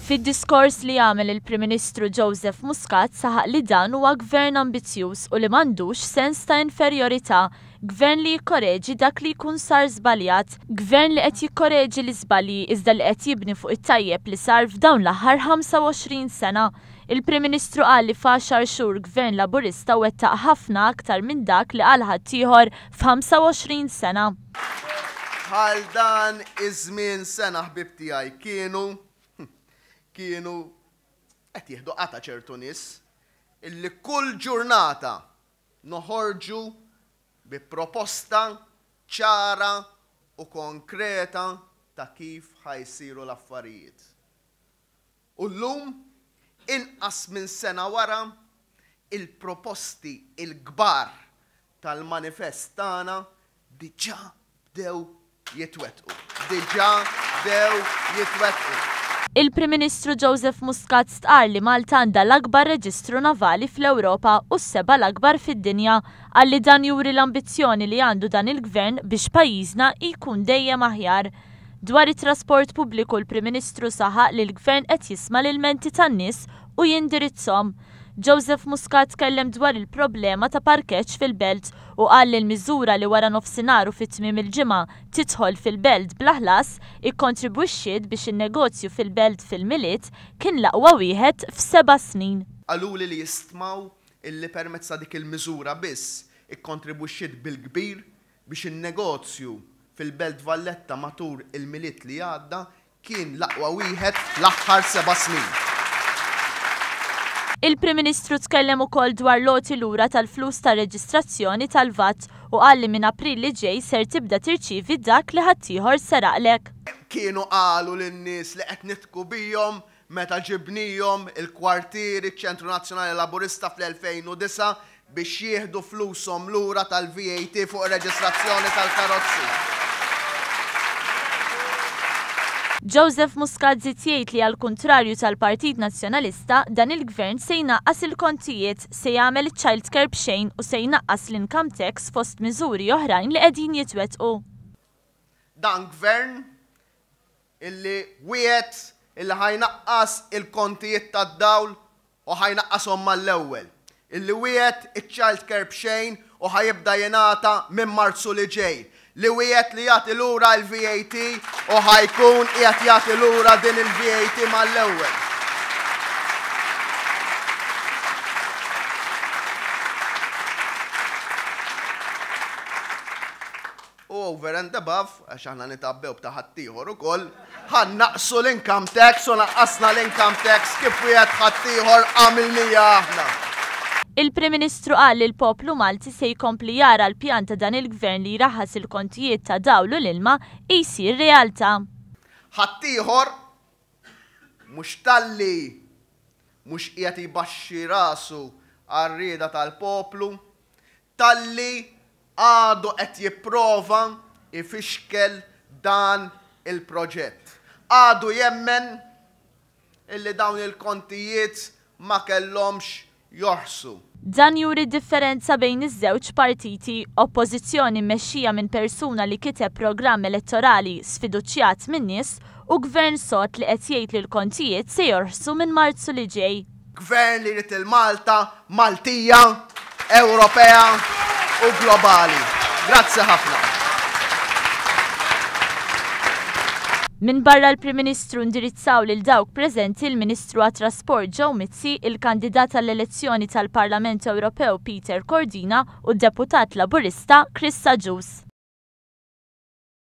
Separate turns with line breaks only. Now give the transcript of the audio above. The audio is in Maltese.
Fid-diskors li għamel il-Prim Ministru Joseph Muscat saħaq li dan huwa gvern ambizzjuż u li m'għandux sens ta' inferjorità, gvern li jikkoreġi dak li jkun sar żbaljat, gvern li qed jikkoreġi l-iżbalji iżda li qed jibni fuq it-tajjeb li sar f'dawn l-aħħar 25 sena. Il-Prim Ministru qal li f'10 xhur gvern Laburista wettaq ħafna aktar minn dak li qal ħaddieħor f'25 sena.
Bħal dan iż-żmien sena ħbib tiegħi kienu qed jieħdu qata ċertu nies illi kull ġurnata noħorġu bi proposta ċara u konkreta ta' kif ħajsiru l-affarijiet. U llum inqas minn sena wara il-proposti il-kbar tal-manifest tagħna diġà bdew jitwettqu.
Il-Prim Ministru Joseph Muscat stqar li Malta għandha l-akbar reġistru navali fl-Ewropa u s-seba' l-akbar fid-dinja, għalli dan juri l-ambizzjoni li għandu dan il-gvern biex pajjiżna jkun dejjem aħjar. Dwar it-trasport pubbliku l-Prim Ministru saħaq li l-gvern qed jisma' l-ilmenti tan-nies u jindirizzhom. Joseph Muscat tkellem dwar il-problema ta' parkeġġ fil-belt u qal li l-miżura li wara nofsinhar u fit-tmiem il-ġimgħa tidħol fil-belt bla ħlas ikkontribwixxiet biex in-negozju fil-belt fil-miliet kien l-aqwa wieħed f'7 snin.
Qaluli li jistmaw illi permezz ta' dik il-miżura biss ikkontribwixxiet bil-kbir biex in-negozju fil-belt Valletta matul il-miliet li għadda kien l-aqwa wieħed l-aħħar 7 snin.
Il-Prim Ministru tkellem ukoll dwar loti lura tal-flus ta' reġistrazzjoni tal-VAT u qal li minn April li ġej ser tibda tirċievi dak li ħaddieħor seraqlek.
Kienu qalu lin-nies li qed nitku bihom meta ġibnihom il-kwartieri ċ-Ċentru Nazzjonali Laburista fl-2009 biex jieħdu flushom lura tal-VAT fuq ir-reġistrazzjoni tal-karozzi.
Joseph Muscat żied jgħid li għall-kuntrarju tal-Partit Nazzjonalista dan il-gvern se jnaqqas il-kontijiet, se jagħmel iċ-childcare b'xejn u se jnaqqas l-income tax fost miżuri oħrajn li qegħdin jitwettqu.
Dan gvern illi wiegħed illi ħajnaqqas il-kontijiet tad-dawl u ħajnaqqashom mal-ewwel. Illi wiegħed iċ-childcare b'xejn u ħajibda jingħata minn Marzu li ġej. Li wiegħed li jagħti lura l-VAT u ħajkun qiegħed jagħti lura din il-VAT mal-ewwel. Over and above, għax aħna nitabbew b'ta' ħaddieħor ukoll, ħannaqsu l-income tax u naqqasna l-income tax kif wieħed ħaddieħor għamilnija aħna.
Il-Prim Ministru qal li l-poplu Malti se jkompli jara l-pjan ta' dan il-gvern li jraħħas il-kontijiet ta' dawl u l-ilma jsir realtà.
Ħaddieħor mhux talli mhux qiegħed jbaxxi rasu għar-rieda tal-poplu, talli għadu qed jipprova ifixkel dan il-proġett. Għadu jemmen illi dawn il-kontijiet ma kellhomx joħsu.
Dan juri differenza bejn iż-żewġ partiti, oppożizzjoni mmexxija minn persuna li kiteb programm elettorali sfiduċjat min nies u gvern sod li qed jgħid li l-kontijiet se jorħsu minn Marzu li ġej.
Gvern li jrid il-Malta Maltija, Ewropea u globali. Grazzi ħafna.
Min barra l-Prim Ministru indirizzaw lil dawk preżenti il-Ministru għat-Trasport Joe Mizzi, il-kandidat għall-elezzjoni tal-Parlament Ewropew Peter Cordina u d-deputat Laburista Chris Sajous.